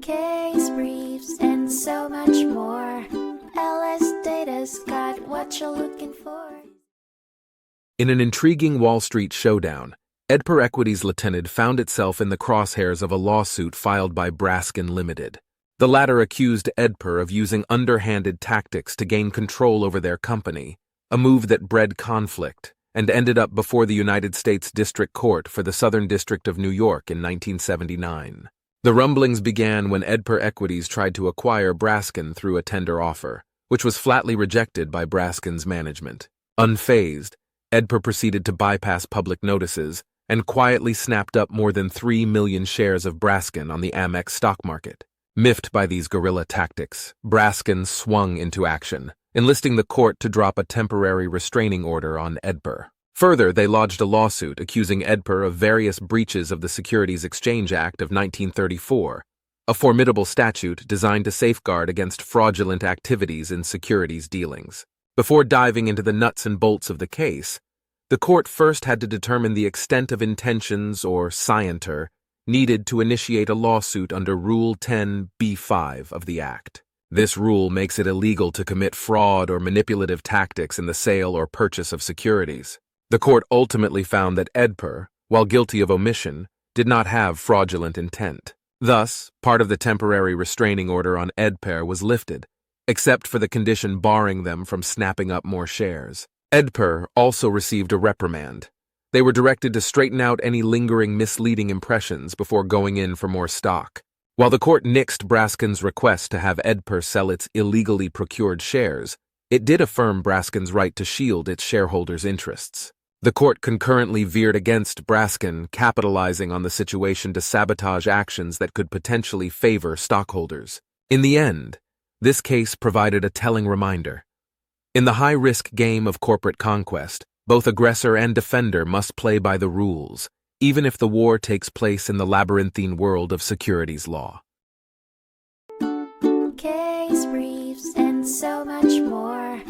case briefs, and so much more. LSData's got what you're looking for. In an intriguing Wall Street showdown, Edper Equities Ltd found itself in the crosshairs of a lawsuit filed by Brascan Ltd. The latter accused Edper of using underhanded tactics to gain control over their company, a move that bred conflict and ended up before the United States District Court for the Southern District of New York in 1979. The rumblings began when Edper Equities tried to acquire Brascan through a tender offer, which was flatly rejected by Brascan's management. Unfazed, Edper proceeded to bypass public notices and quietly snapped up more than 3 million shares of Brascan on the Amex stock market. Miffed by these guerrilla tactics, Brascan swung into action, enlisting the court to drop a temporary restraining order on Edper. Further, they lodged a lawsuit accusing Edper of various breaches of the Securities Exchange Act of 1934, a formidable statute designed to safeguard against fraudulent activities in securities dealings. Before diving into the nuts and bolts of the case, the court first had to determine the extent of intentions, or scienter, needed to initiate a lawsuit under Rule 10b-5 of the Act. This rule makes it illegal to commit fraud or manipulative tactics in the sale or purchase of securities. The court ultimately found that Edper, while guilty of omission, did not have fraudulent intent. Thus, part of the temporary restraining order on Edper was lifted, except for the condition barring them from snapping up more shares. Edper also received a reprimand. They were directed to straighten out any lingering misleading impressions before going in for more stock. While the court nixed Brascan's request to have Edper sell its illegally procured shares, it did affirm Brascan's right to shield its shareholders' interests. The court concurrently veered against Brascan, capitalizing on the situation to sabotage actions that could potentially favor stockholders. In the end, this case provided a telling reminder. In the high-risk game of corporate conquest, both aggressor and defender must play by the rules, even if the war takes place in the labyrinthine world of securities law. Case briefs, and so much more.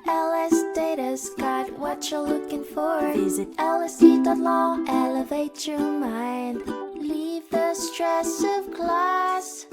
LSData's got what you're looking for. Visit LSD.law, elevate your mind. Leave the stress of class.